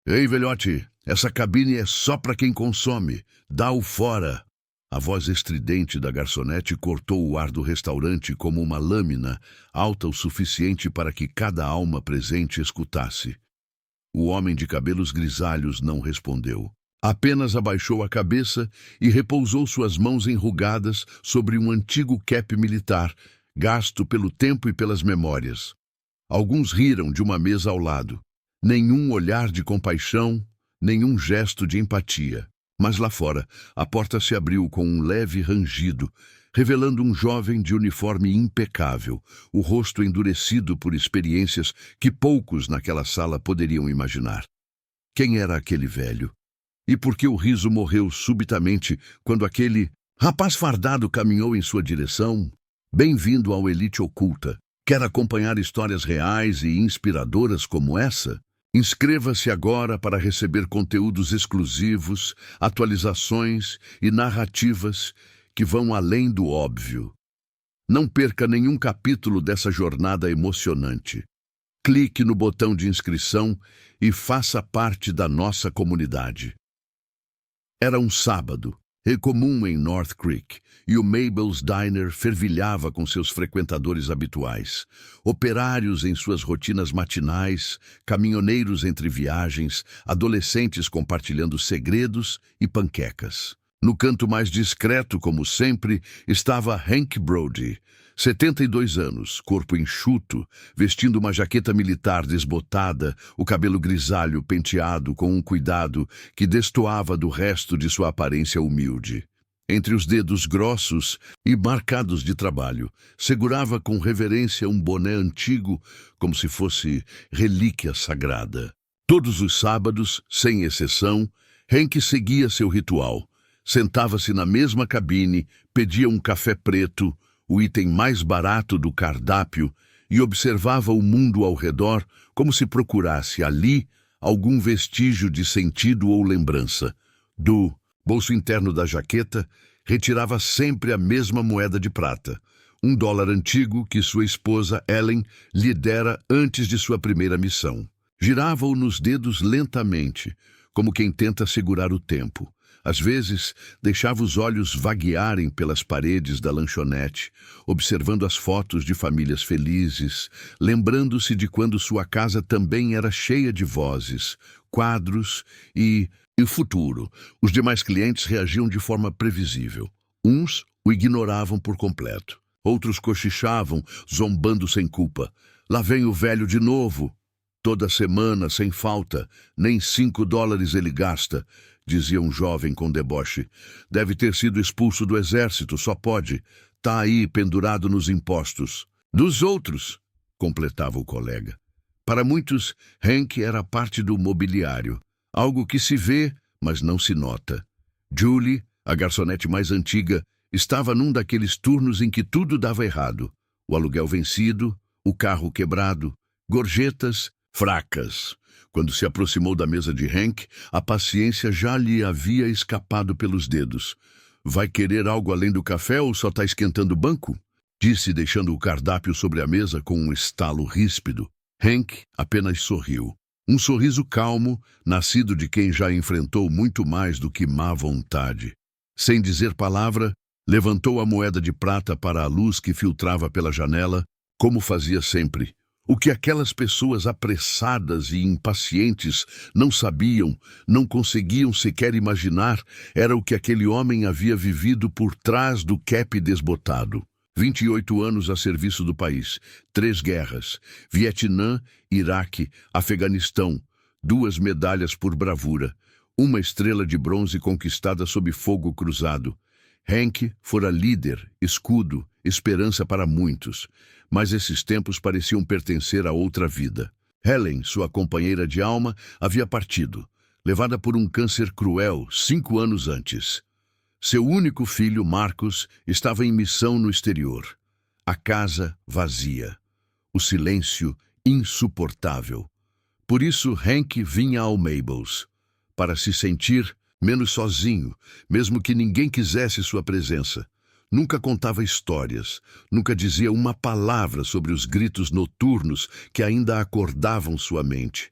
Ei, velhote, essa cabine é só para quem consome. Dá-o fora. A voz estridente da garçonete cortou o ar do restaurante como uma lâmina, alta o suficiente para que cada alma presente escutasse. O homem de cabelos grisalhos não respondeu. Apenas abaixou a cabeça e repousou suas mãos enrugadas sobre um antigo cap militar, gasto pelo tempo e pelas memórias. Alguns riram de uma mesa ao lado. Nenhum olhar de compaixão, nenhum gesto de empatia. Mas lá fora, a porta se abriu com um leve rangido, revelando um jovem de uniforme impecável, o rosto endurecido por experiências que poucos naquela sala poderiam imaginar. Quem era aquele velho? E por que o riso morreu subitamente quando aquele rapaz fardado caminhou em sua direção? Bem-vindo ao Elite Oculta. Quer acompanhar histórias reais e inspiradoras como essa? Inscreva-se agora para receber conteúdos exclusivos, atualizações e narrativas que vão além do óbvio. Não perca nenhum capítulo dessa jornada emocionante. Clique no botão de inscrição e faça parte da nossa comunidade. Era um sábado, comum em North Creek, e o Mabel's Diner fervilhava com seus frequentadores habituais. Operários em suas rotinas matinais, caminhoneiros entre viagens, adolescentes compartilhando segredos e panquecas. No canto mais discreto, como sempre, estava Hank Brody, 72 anos, corpo enxuto, vestindo uma jaqueta militar desbotada, o cabelo grisalho penteado com um cuidado que destoava do resto de sua aparência humilde. Entre os dedos grossos e marcados de trabalho, segurava com reverência um boné antigo, como se fosse relíquia sagrada. Todos os sábados, sem exceção, Hank seguia seu ritual. Sentava-se na mesma cabine, pedia um café preto, o item mais barato do cardápio, e observava o mundo ao redor como se procurasse ali algum vestígio de sentido ou lembrança. Do bolso interno da jaqueta, retirava sempre a mesma moeda de prata, $1 antigo que sua esposa Ellen lhe dera antes de sua primeira missão. Girava-o nos dedos lentamente, como quem tenta segurar o tempo. Às vezes, deixava os olhos vaguearem pelas paredes da lanchonete, observando as fotos de famílias felizes, lembrando-se de quando sua casa também era cheia de vozes, quadros e futuro. Os demais clientes reagiam de forma previsível. Uns o ignoravam por completo. Outros cochichavam, zombando sem culpa. Lá vem o velho de novo. Toda semana, sem falta, nem $5 ele gasta, dizia um jovem com deboche. Deve ter sido expulso do exército, só pode. Tá aí, pendurado nos impostos. Dos outros, completava o colega. Para muitos, Hank era parte do mobiliário. Algo que se vê, mas não se nota. Julie, a garçonete mais antiga, estava num daqueles turnos em que tudo dava errado. O aluguel vencido, o carro quebrado, gorjetas fracas. Quando se aproximou da mesa de Hank, a paciência já lhe havia escapado pelos dedos. Vai querer algo além do café ou só está esquentando o banco? Disse, deixando o cardápio sobre a mesa com um estalo ríspido. Hank apenas sorriu. Um sorriso calmo, nascido de quem já enfrentou muito mais do que má vontade. Sem dizer palavra, levantou a moeda de prata para a luz que filtrava pela janela, como fazia sempre. O que aquelas pessoas apressadas e impacientes não sabiam, não conseguiam sequer imaginar, era o que aquele homem havia vivido por trás do cap desbotado. 28 anos a serviço do país, 3 guerras, Vietnã, Iraque, Afeganistão, 2 medalhas por bravura, 1 estrela de bronze conquistada sob fogo cruzado. Hank fora líder, escudo, esperança para muitos, mas esses tempos pareciam pertencer a outra vida. Helen, sua companheira de alma, havia partido, levada por um câncer cruel 5 anos antes. Seu único filho, Marcos, estava em missão no exterior. A casa vazia. O silêncio insuportável. Por isso, Hank vinha ao Mabel's, para se sentir menos sozinho, mesmo que ninguém quisesse sua presença. Nunca contava histórias, nunca dizia uma palavra sobre os gritos noturnos que ainda acordavam sua mente.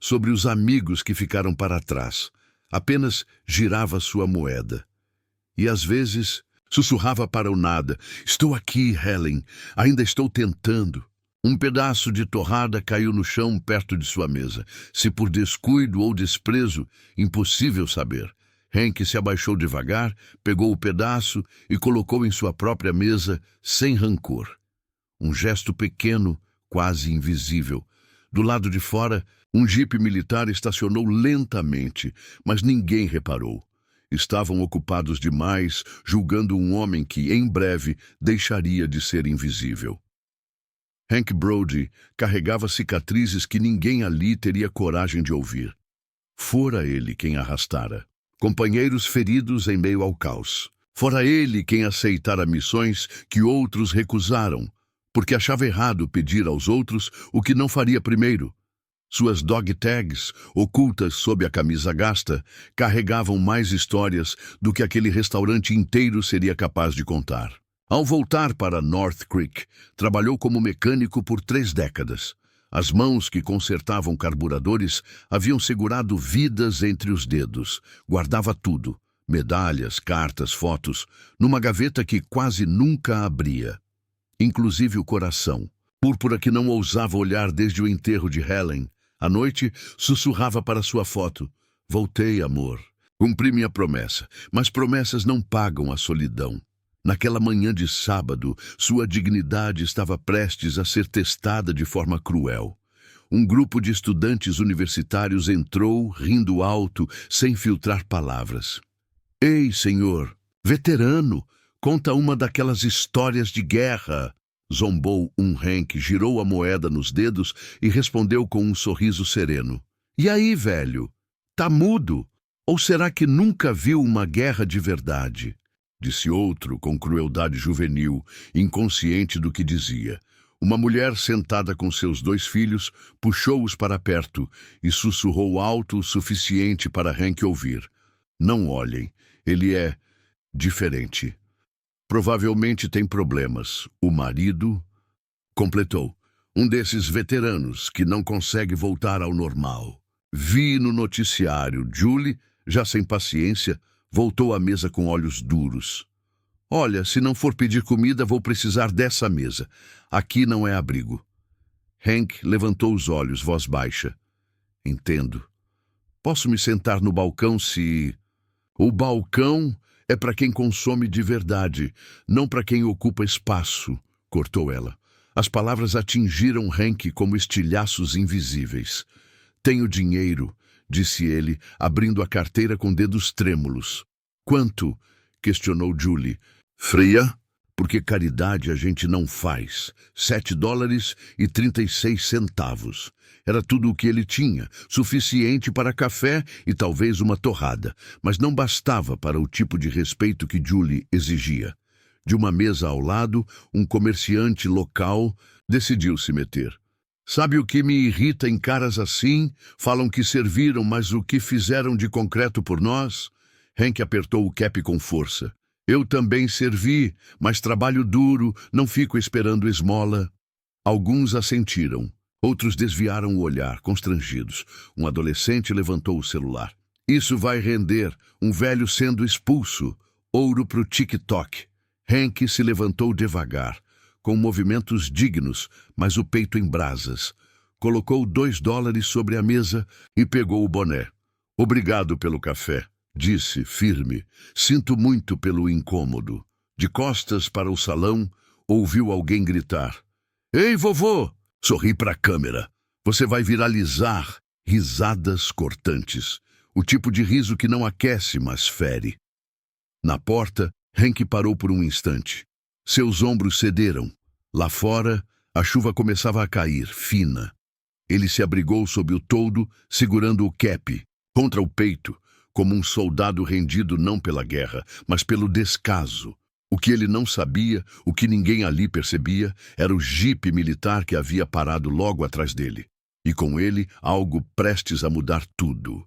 sobre os amigos que ficaram para trás. Apenas girava sua moeda. E às vezes sussurrava para o nada: "Estou aqui, Helen. Ainda estou tentando." Um pedaço de torrada caiu no chão perto de sua mesa. Se por descuido ou desprezo, impossível saber. Hank se abaixou devagar, pegou o pedaço e colocou em sua própria mesa, sem rancor. Um gesto pequeno, quase invisível. Do lado de fora, um jipe militar estacionou lentamente, mas ninguém reparou. Estavam ocupados demais, julgando um homem que, em breve, deixaria de ser invisível. Hank Brody carregava cicatrizes que ninguém ali teria coragem de ouvir. Fora ele quem arrastara. Companheiros feridos em meio ao caos. Fora ele quem aceitara missões que outros recusaram, porque achava errado pedir aos outros o que não faria primeiro. Suas dog tags, ocultas sob a camisa gasta, carregavam mais histórias do que aquele restaurante inteiro seria capaz de contar. Ao voltar para North Creek, trabalhou como mecânico por 3 décadas. As mãos que consertavam carburadores haviam segurado vidas entre os dedos. Guardava tudo, medalhas, cartas, fotos, numa gaveta que quase nunca abria. Inclusive o coração, púrpura que não ousava olhar desde o enterro de Helen. À noite, sussurrava para sua foto: "Voltei, amor. Cumpri minha promessa, mas promessas não pagam a solidão." Naquela manhã de sábado, sua dignidade estava prestes a ser testada de forma cruel. Um grupo de estudantes universitários entrou, rindo alto, sem filtrar palavras. "Ei, senhor, veterano, conta uma daquelas histórias de guerra." Zombou um Hank, girou a moeda nos dedos e respondeu com um sorriso sereno: "E aí, velho? Tá mudo? Ou será que nunca viu uma guerra de verdade?" Disse outro com crueldade juvenil, inconsciente do que dizia. Uma mulher sentada com seus 2 filhos puxou-os para perto e sussurrou alto o suficiente para Hank ouvir: "Não olhem, ele é diferente. Provavelmente tem problemas. O marido..." Completou: "Um desses veteranos que não consegue voltar ao normal." Vi no noticiário. Julie, já sem paciência, voltou à mesa com olhos duros. "Olha, se não for pedir comida, vou precisar dessa mesa. Aqui não é abrigo." Hank levantou os olhos, voz baixa. "Entendo. Posso me sentar no balcão se..." "O balcão é para quem consome de verdade, não para quem ocupa espaço", cortou ela. As palavras atingiram Hank como estilhaços invisíveis. "Tenho dinheiro", disse ele, abrindo a carteira com dedos trêmulos. "Quanto?" questionou Julie. "Fria? Porque caridade a gente não faz. $7,36. Era tudo o que ele tinha, suficiente para café e talvez uma torrada, mas não bastava para o tipo de respeito que Julie exigia. De uma mesa ao lado, um comerciante local decidiu se meter. "Sabe o que me irrita em caras assim? Falam que serviram, mas o que fizeram de concreto por nós?" Hank apertou o cap com força. "Eu também servi, mas trabalho duro, não fico esperando esmola." Alguns assentiram, outros desviaram o olhar, constrangidos. Um adolescente levantou o celular. "Isso vai render, um velho sendo expulso. Ouro pro TikTok." Hank se levantou devagar, com movimentos dignos, mas o peito em brasas. Colocou $2 sobre a mesa e pegou o boné. "Obrigado pelo café", disse, firme. "Sinto muito pelo incômodo." De costas para o salão, ouviu alguém gritar: "Ei, vovô!" Sorri para a câmera. "Você vai viralizar." Risadas cortantes. O tipo de riso que não aquece, mas fere. Na porta, Hank parou por um instante. Seus ombros cederam. Lá fora, a chuva começava a cair, fina. Ele se abrigou sob o toldo, segurando o cap, contra o peito, como um soldado rendido não pela guerra, mas pelo descaso. O que ele não sabia, o que ninguém ali percebia, era o jipe militar que havia parado logo atrás dele. E com ele, algo prestes a mudar tudo.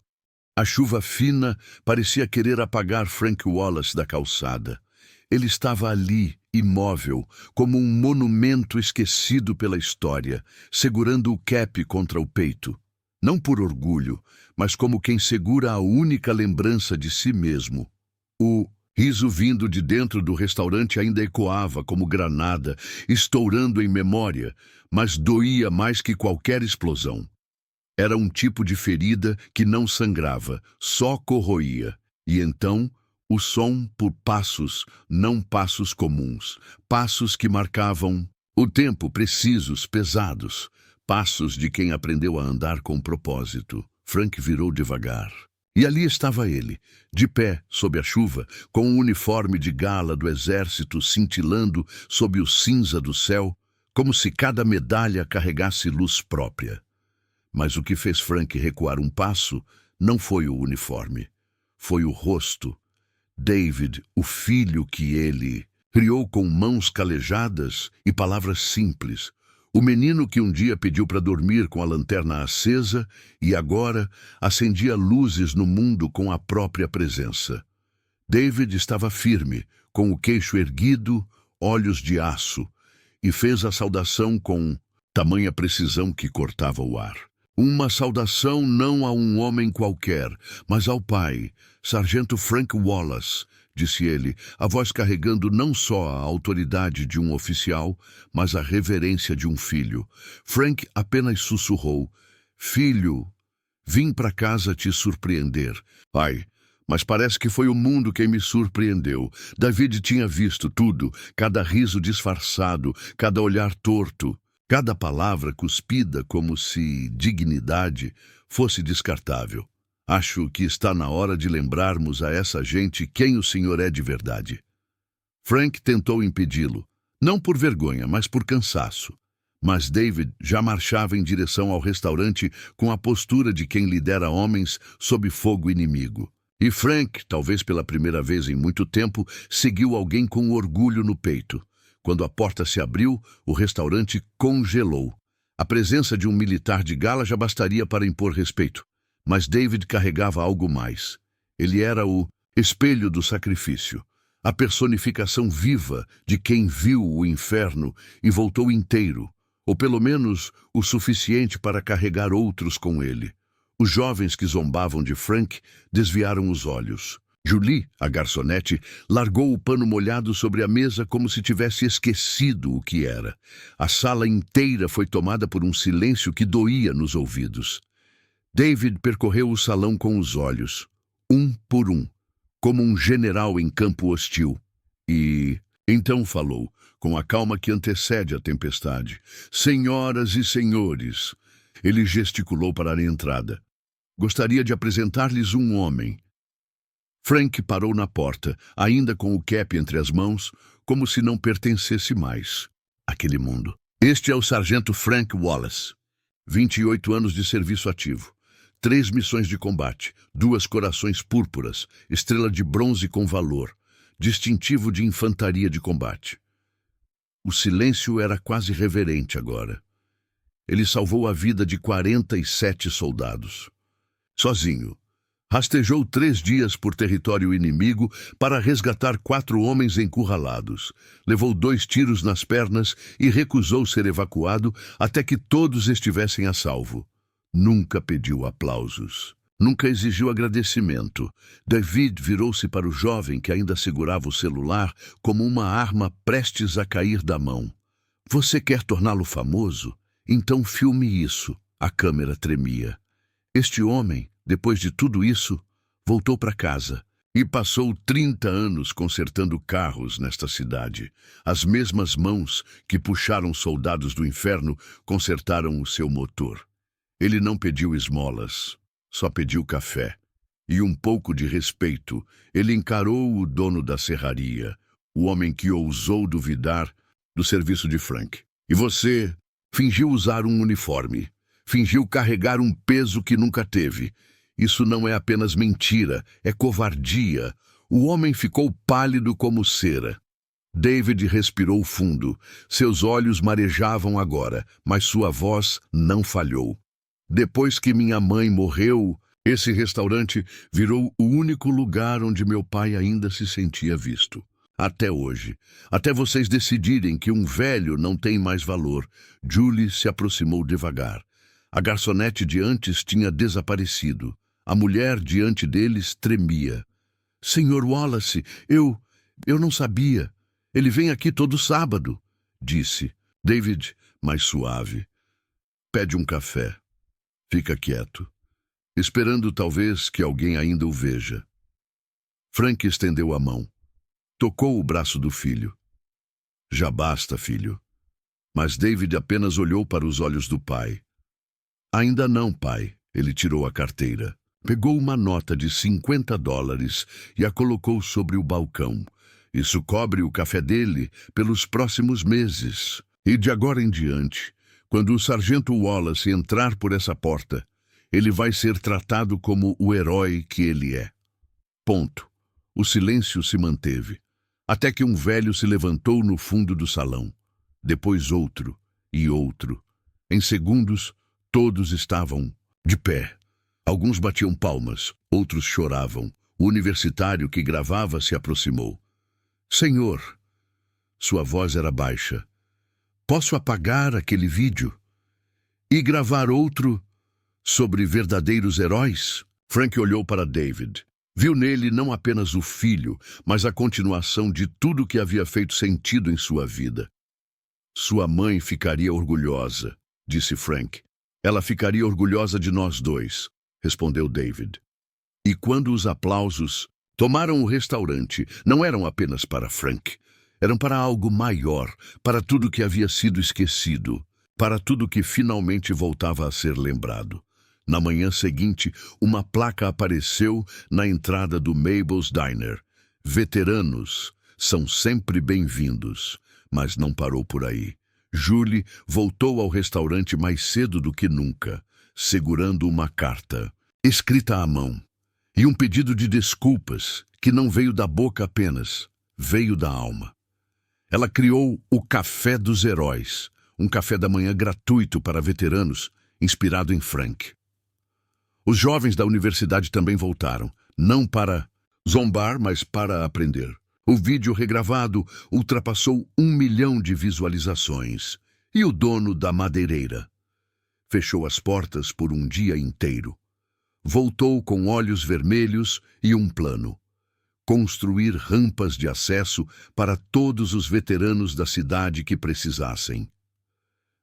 A chuva fina parecia querer apagar Frank Wallace da calçada. Ele estava ali, imóvel, como um monumento esquecido pela história, segurando o cap contra o peito. não por orgulho, mas como quem segura a única lembrança de si mesmo. O riso vindo de dentro do restaurante ainda ecoava como granada, estourando em memória, mas doía mais que qualquer explosão. Era um tipo de ferida que não sangrava, só corroía. E então, o som por passos, não passos comuns, passos que marcavam o tempo, precisos, pesados, passos de quem aprendeu a andar com propósito. Frank virou devagar. E ali estava ele, de pé, sob a chuva, com um uniforme de gala do exército cintilando sob o cinza do céu, como se cada medalha carregasse luz própria. Mas o que fez Frank recuar um passo não foi o uniforme, foi o rosto. David, o filho que ele criou com mãos calejadas e palavras simples. O menino que um dia pediu para dormir com a lanterna acesa e agora acendia luzes no mundo com a própria presença. David estava firme, com o queixo erguido, olhos de aço, e fez a saudação com tamanha precisão que cortava o ar. Uma saudação não a um homem qualquer, mas ao pai, Sargento Frank Wallace, disse ele, a voz carregando não só a autoridade de um oficial, mas a reverência de um filho. Frank apenas sussurrou, filho, vim para casa te surpreender. Pai, mas parece que foi o mundo quem me surpreendeu. David tinha visto tudo, cada riso disfarçado, cada olhar torto. Cada palavra cuspida como se dignidade fosse descartável. Acho que está na hora de lembrarmos a essa gente quem o senhor é de verdade. Frank tentou impedi-lo, não por vergonha, mas por cansaço. Mas David já marchava em direção ao restaurante com a postura de quem lidera homens sob fogo inimigo. E Frank, talvez pela primeira vez em muito tempo, seguiu alguém com orgulho no peito. Quando a porta se abriu, o restaurante congelou. A presença de um militar de gala já bastaria para impor respeito. Mas David carregava algo mais. Ele era o espelho do sacrifício, a personificação viva de quem viu o inferno e voltou inteiro, ou pelo menos o suficiente para carregar outros com ele. Os jovens que zombavam de Frank desviaram os olhos. Julie, a garçonete, largou o pano molhado sobre a mesa como se tivesse esquecido o que era. A sala inteira foi tomada por um silêncio que doía nos ouvidos. David percorreu o salão com os olhos, um por um, como um general em campo hostil. E então falou, com a calma que antecede a tempestade. Senhoras e senhores, ele gesticulou para a entrada. Gostaria de apresentar-lhes um homem. Frank parou na porta, ainda com o cap entre as mãos, como se não pertencesse mais àquele mundo. Este é o sargento Frank Wallace. 28 anos de serviço ativo. 3 missões de combate, 2 corações púrpuras, estrela de bronze com valor, distintivo de infantaria de combate. O silêncio era quase reverente agora. Ele salvou a vida de 47 soldados. Sozinho. Rastejou 3 dias por território inimigo para resgatar 4 homens encurralados. Levou 2 tiros nas pernas e recusou ser evacuado até que todos estivessem a salvo. Nunca pediu aplausos. Nunca exigiu agradecimento. David virou-se para o jovem que ainda segurava o celular como uma arma prestes a cair da mão. Você quer torná-lo famoso? Então filme isso. A câmera tremia. Este homem, depois de tudo isso, voltou para casa e passou 30 anos consertando carros nesta cidade. As mesmas mãos que puxaram soldados do inferno consertaram o seu motor. Ele não pediu esmolas, só pediu café. E um pouco de respeito, ele encarou o dono da serraria, o homem que ousou duvidar do serviço de Frank. E você fingiu usar um uniforme, fingiu carregar um peso que nunca teve. Isso não é apenas mentira, é covardia. O homem ficou pálido como cera. David respirou fundo. Seus olhos marejavam agora, mas sua voz não falhou. Depois que minha mãe morreu, esse restaurante virou o único lugar onde meu pai ainda se sentia visto. Até hoje. Até vocês decidirem que um velho não tem mais valor. Julie se aproximou devagar. A garçonete de antes tinha desaparecido. A mulher diante deles tremia. Senhor Wallace, eu não sabia. Ele vem aqui todo sábado, disse. David, mais suave. Pede um café. Fica quieto, esperando talvez que alguém ainda o veja. Frank estendeu a mão. Tocou o braço do filho. Já basta, filho. Mas David apenas olhou para os olhos do pai. Ainda não, pai. Ele tirou a carteira. Pegou uma nota de $50 e a colocou sobre o balcão. Isso cobre o café dele pelos próximos meses. E de agora em diante, quando o sargento Wallace entrar por essa porta, ele vai ser tratado como o herói que ele é. Ponto. O silêncio se manteve, até que um velho se levantou no fundo do salão. Depois outro e outro. Em segundos, todos estavam de pé. Alguns batiam palmas, outros choravam. O universitário que gravava se aproximou. Senhor, sua voz era baixa. Posso apagar aquele vídeo e gravar outro sobre verdadeiros heróis? Frank olhou para David. Viu nele não apenas o filho, mas a continuação de tudo que havia feito sentido em sua vida. Sua mãe ficaria orgulhosa, disse Frank. Ela ficaria orgulhosa de nós dois, respondeu David. E quando os aplausos tomaram o restaurante, não eram apenas para Frank. Eram para algo maior, para tudo que havia sido esquecido, para tudo que finalmente voltava a ser lembrado. Na manhã seguinte, uma placa apareceu na entrada do Mabel's Diner. Veteranos são sempre bem-vindos, mas não parou por aí. Julie voltou ao restaurante mais cedo do que nunca, segurando uma carta, escrita à mão, e um pedido de desculpas que não veio da boca apenas, veio da alma. Ela criou o Café dos Heróis, um café da manhã gratuito para veteranos, inspirado em Frank. Os jovens da universidade também voltaram, não para zombar, mas para aprender. O vídeo regravado ultrapassou 1 milhão de visualizações. E o dono da madeireira fechou as portas por um dia inteiro. Voltou com olhos vermelhos e um plano: construir rampas de acesso para todos os veteranos da cidade que precisassem.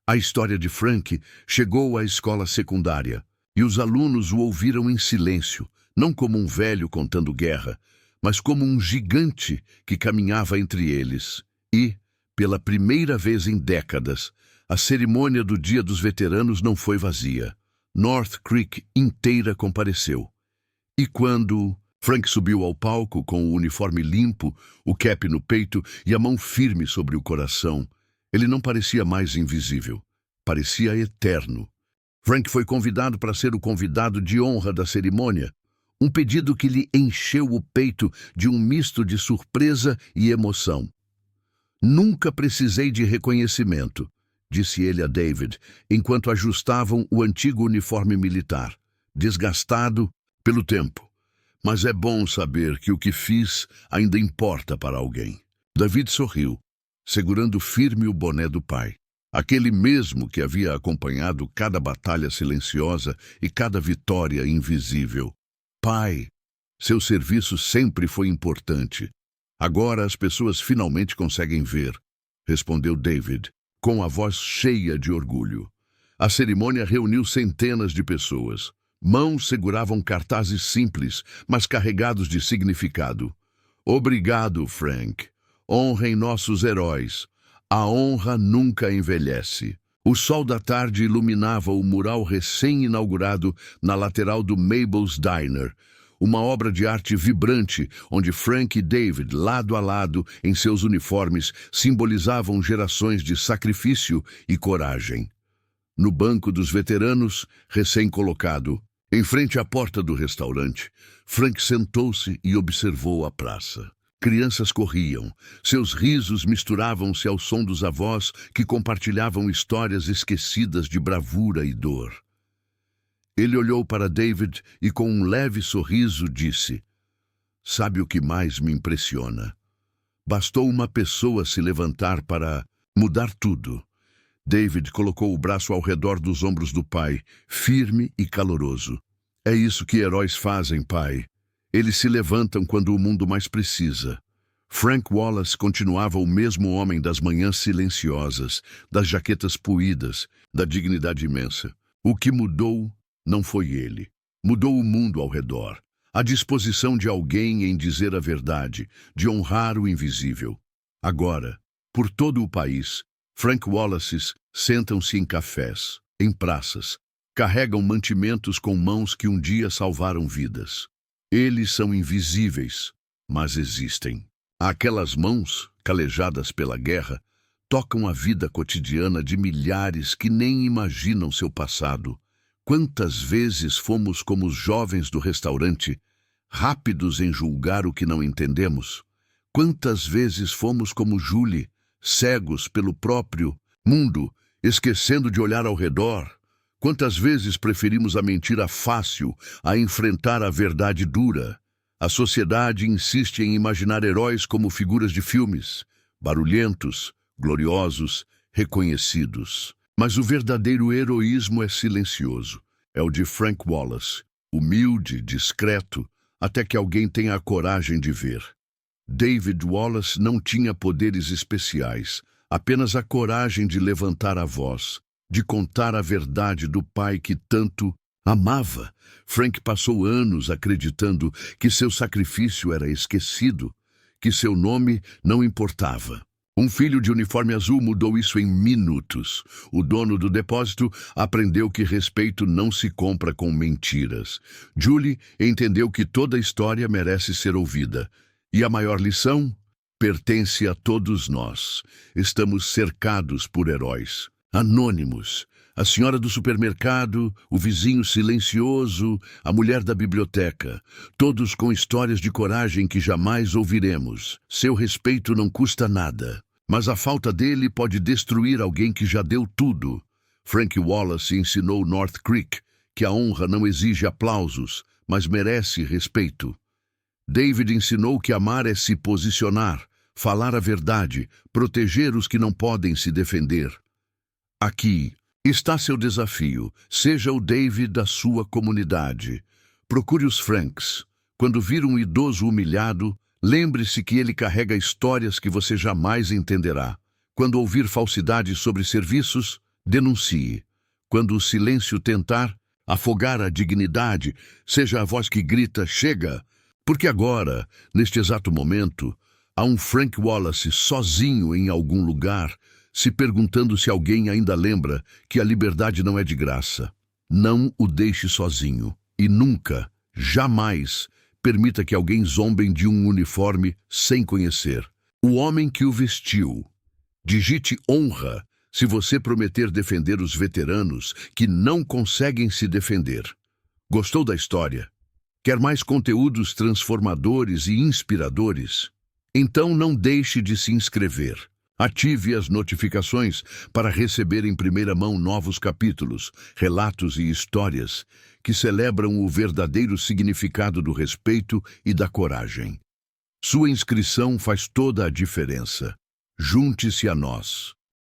A história de Frank chegou à escola secundária e os alunos o ouviram em silêncio, não como um velho contando guerra, mas como um gigante que caminhava entre eles. E, pela primeira vez em décadas, a cerimônia do Dia dos Veteranos não foi vazia. North Creek inteira compareceu. E quando Frank subiu ao palco com o uniforme limpo, o cap no peito e a mão firme sobre o coração, ele não parecia mais invisível. Parecia eterno. Frank foi convidado para ser o convidado de honra da cerimônia, um pedido que lhe encheu o peito de um misto de surpresa e emoção. Nunca precisei de reconhecimento, disse ele a David, enquanto ajustavam o antigo uniforme militar, desgastado pelo tempo. Mas é bom saber que o que fiz ainda importa para alguém. David sorriu, segurando firme o boné do pai. Aquele mesmo que havia acompanhado cada batalha silenciosa e cada vitória invisível. Pai, seu serviço sempre foi importante. Agora as pessoas finalmente conseguem ver, respondeu David, com a voz cheia de orgulho. A cerimônia reuniu centenas de pessoas. Mãos seguravam cartazes simples, mas carregados de significado. Obrigado, Frank. Honrem nossos heróis. A honra nunca envelhece. O sol da tarde iluminava o mural recém-inaugurado na lateral do Mabel's Diner, uma obra de arte vibrante onde Frank e David, lado a lado, em seus uniformes, simbolizavam gerações de sacrifício e coragem. No banco dos veteranos, recém-colocado, em frente à porta do restaurante, Frank sentou-se e observou a praça. Crianças corriam, seus risos misturavam-se ao som dos avós que compartilhavam histórias esquecidas de bravura e dor. Ele olhou para David e com um leve sorriso disse: "Sabe o que mais me impressiona? Bastou uma pessoa se levantar para mudar tudo. David colocou o braço ao redor dos ombros do pai, firme e caloroso. É isso que heróis fazem, pai. Eles se levantam quando o mundo mais precisa. Frank Wallace continuava o mesmo homem das manhãs silenciosas, das jaquetas poídas, da dignidade imensa. O que mudou não foi ele. Mudou o mundo ao redor. A disposição de alguém em dizer a verdade, de honrar o invisível. Agora, por todo o país, Frank Wallaces sentam-se em cafés, em praças, carregam mantimentos com mãos que um dia salvaram vidas. Eles são invisíveis, mas existem. Aquelas mãos, calejadas pela guerra, tocam a vida cotidiana de milhares que nem imaginam seu passado. Quantas vezes fomos como os jovens do restaurante, rápidos em julgar o que não entendemos? Quantas vezes fomos como Julie, cegos pelo próprio mundo, esquecendo de olhar ao redor? Quantas vezes preferimos a mentira fácil a enfrentar a verdade dura? A sociedade insiste em imaginar heróis como figuras de filmes, barulhentos, gloriosos, reconhecidos. Mas o verdadeiro heroísmo é silencioso. É o de Frank Wallace, humilde, discreto, até que alguém tenha a coragem de ver. David Wallace não tinha poderes especiais, apenas a coragem de levantar a voz, de contar a verdade do pai que tanto amava. Frank passou anos acreditando que seu sacrifício era esquecido, que seu nome não importava. Um filho de uniforme azul mudou isso em minutos. O dono do depósito aprendeu que respeito não se compra com mentiras. Julie entendeu que toda história merece ser ouvida. E a maior lição pertence a todos nós. Estamos cercados por heróis, anônimos. A senhora do supermercado, o vizinho silencioso, a mulher da biblioteca, todos com histórias de coragem que jamais ouviremos. Seu respeito não custa nada, mas a falta dele pode destruir alguém que já deu tudo. Frank Wallace ensinou North Creek que a honra não exige aplausos, mas merece respeito. David ensinou que amar é se posicionar, falar a verdade, proteger os que não podem se defender. Aqui está seu desafio. Seja o David da sua comunidade. Procure os Franks. Quando vir um idoso humilhado, lembre-se que ele carrega histórias que você jamais entenderá. Quando ouvir falsidades sobre serviços, denuncie. Quando o silêncio tentar afogar a dignidade, seja a voz que grita, chega! Porque agora, neste exato momento, há um Frank Wallace sozinho em algum lugar, se perguntando se alguém ainda lembra que a liberdade não é de graça. Não o deixe sozinho. E nunca, jamais, permita que alguém zombem de um uniforme sem conhecer. O homem que o vestiu. Digite honra se você prometer defender os veteranos que não conseguem se defender. Gostou da história? Quer mais conteúdos transformadores e inspiradores? Então não deixe de se inscrever. Ative as notificações para receber em primeira mão novos capítulos, relatos e histórias que celebram o verdadeiro significado do respeito e da coragem. Sua inscrição faz toda a diferença. Junte-se a nós.